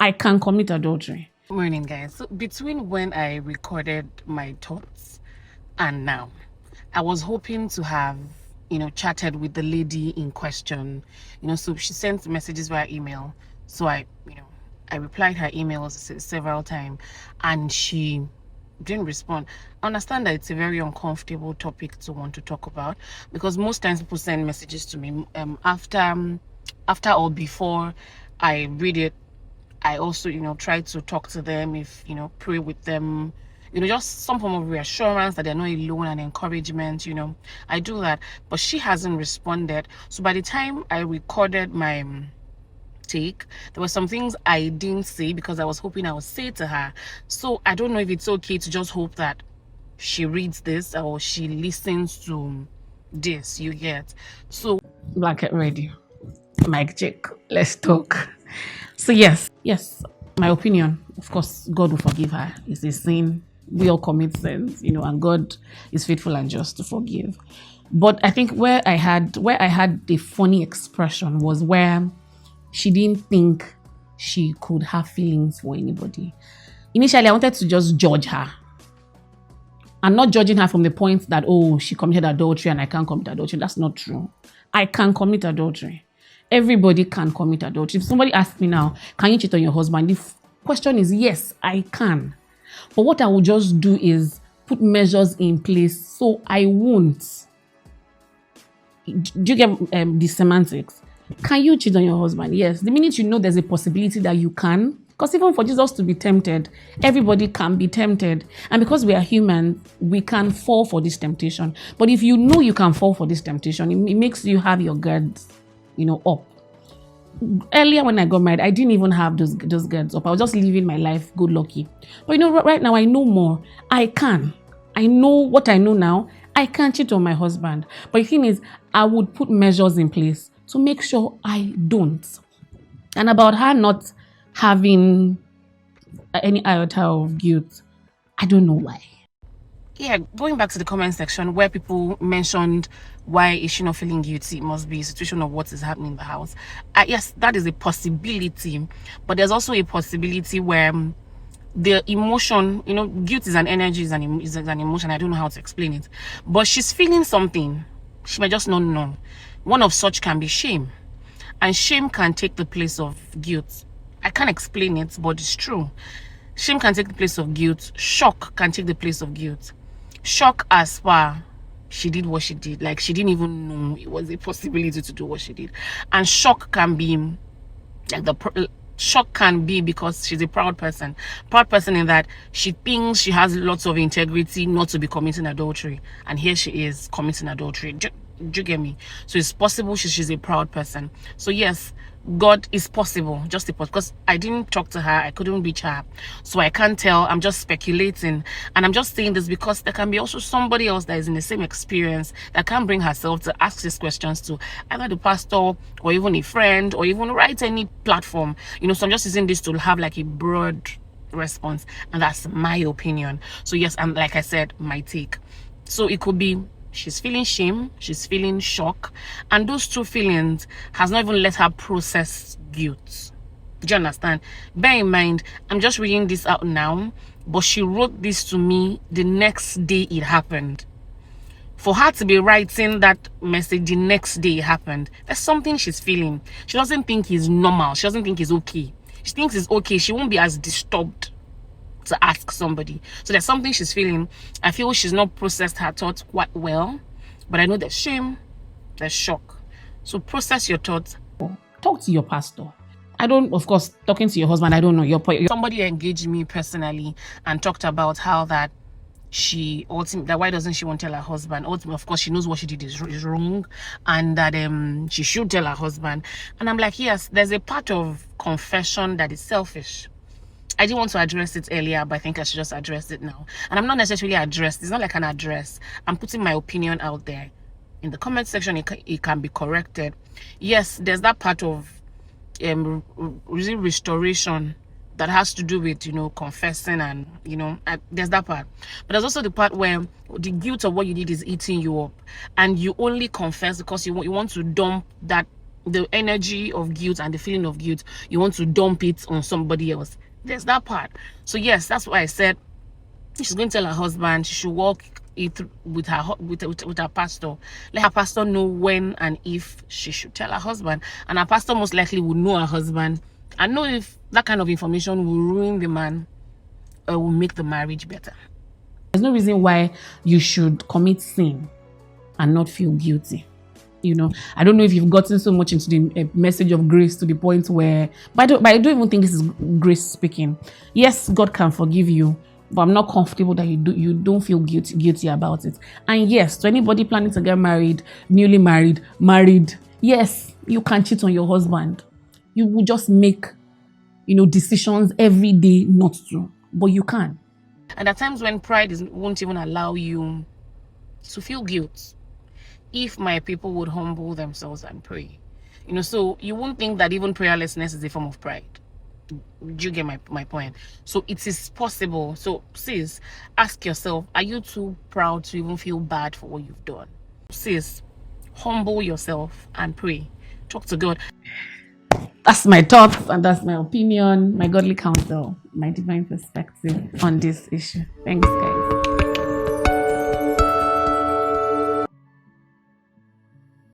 I can commit adultery. Morning, guys. So between when I recorded my thoughts and now, I was hoping to have, chatted with the lady in question. So she sent messages via email. So I replied her emails several times, and she didn't respond. I understand that it's a very uncomfortable topic to want to talk about, because most times people send messages to me after or before I read it. I also, try to talk to them, if, pray with them, just some form of reassurance that they're not alone and encouragement, I do that. But she hasn't responded. So by the time I recorded my take, there were some things I didn't say because I was hoping I would say to her. So I don't know if it's okay to just hope that she reads this or she listens to this, you get. So Blanket ready. Mic check. Let's talk. So yes, my opinion. Of course, God will forgive her. It's a sin. We all commit sins, and God is faithful and just to forgive. But I think where I had the funny expression was where she didn't think she could have feelings for anybody. Initially, I wanted to just judge her. I'm not judging her from the point that, oh, she committed adultery and I can't commit adultery. That's not true. I can commit adultery. Everybody can commit adultery. If somebody asks me now, can you cheat on your husband? The question is, yes, I can. But what I will just do is put measures in place so I won't. Do you get the semantics? Can you cheat on your husband? Yes. The minute you know there's a possibility that you can, because even for Jesus to be tempted, everybody can be tempted. And because we are human, we can fall for this temptation. But if you know you can fall for this temptation, it makes you have your guards, up. Earlier when I got married, I didn't even have those guards up. I was just living my life good lucky. But right now I know more. I can. I know what I know now. I can cheat on my husband. But the thing is, I would put measures in place to make sure I don't. And about her not having any iota of guilt, I don't know why. Yeah, going back to the comment section where people mentioned why is she not feeling guilty, it must be a situation of what is happening in the house. Yes, that is a possibility, but there's also a possibility where the emotion, guilt is an energy, is an emotion. I don't know how to explain it, but she's feeling something. She might just not know. One of such can be shame, and shame can take the place of guilt. I can't explain it, but it's true. Shame can take the place of guilt. Shock can take the place of guilt. Shock as far she did what she did, like she didn't even know it was a possibility to do what she did. And shock can be like shock can be because she's a proud person in that she thinks she has lots of integrity not to be committing adultery, and here she is committing adultery. Do you get me? So it's possible she's a proud person. So yes, God is possible, just because I didn't talk to her, I couldn't reach her, so I can't tell. I'm just speculating, and I'm just saying this because there can be also somebody else that is in the same experience that can bring herself to ask these questions to either the pastor or even a friend or even write any platform. So I'm just using this to have like a broad response, and that's my opinion. So yes, and like I said, my take. So it could be she's feeling shame, she's feeling shock, and those two feelings has not even let her process guilt. Do you understand? Bear in mind, I'm just reading this out now, but she wrote this to me the next day it happened. For her to be writing that message the next day it happened, there's something she's feeling. She doesn't think it's normal. She doesn't think it's okay. She thinks it's okay. She won't be as disturbed to ask somebody. So there's something she's feeling. I feel she's not processed her thoughts quite well, but I know there's shame, there's shock. So process your thoughts. Talk to your pastor. I don't, of course, talking to your husband, I don't know. Somebody engaged me personally and talked about how that why doesn't she want to tell her husband? Ultimately, of course, she knows what she did is wrong, and that she should tell her husband. And I'm like, yes, there's a part of confession that is selfish. I didn't want to address it earlier, but I think I should just address it now. And I'm not necessarily addressed. It's not like an address. I'm putting my opinion out there. In the comment section, it can be corrected. Yes, there's that part of restoration that has to do with, confessing and, there's that part. But there's also the part where the guilt of what you did is eating you up. And you only confess because you want to dump that the energy of guilt and the feeling of guilt, you want to dump it on somebody else. There's that part. So yes, that's why I said she's going to tell her husband she should walk it with her pastor. Let her pastor know when and if she should tell her husband, and her pastor most likely would know her husband and know if that kind of information will ruin the man or will make the marriage better. There's no reason why you should commit sin and not feel guilty. You know, I don't know if you've gotten so much into the message of grace to the point where, but I don't even think this is grace speaking. Yes, God can forgive you, but I'm not comfortable that you don't feel guilty about it. And yes, to anybody planning to get married, newly married, yes, you can cheat on your husband. You will just make, decisions every day not to, but you can. And at times when pride won't even allow you to feel guilt, if my people would humble themselves and pray, so you won't think that even prayerlessness is a form of pride. Do you get my point? So it is possible. So sis, ask yourself, are you too proud to even feel bad for what you've done? Sis, humble yourself and pray. Talk to God. That's my thoughts and that's my opinion, my godly counsel, my divine perspective on this issue. Thanks, guys.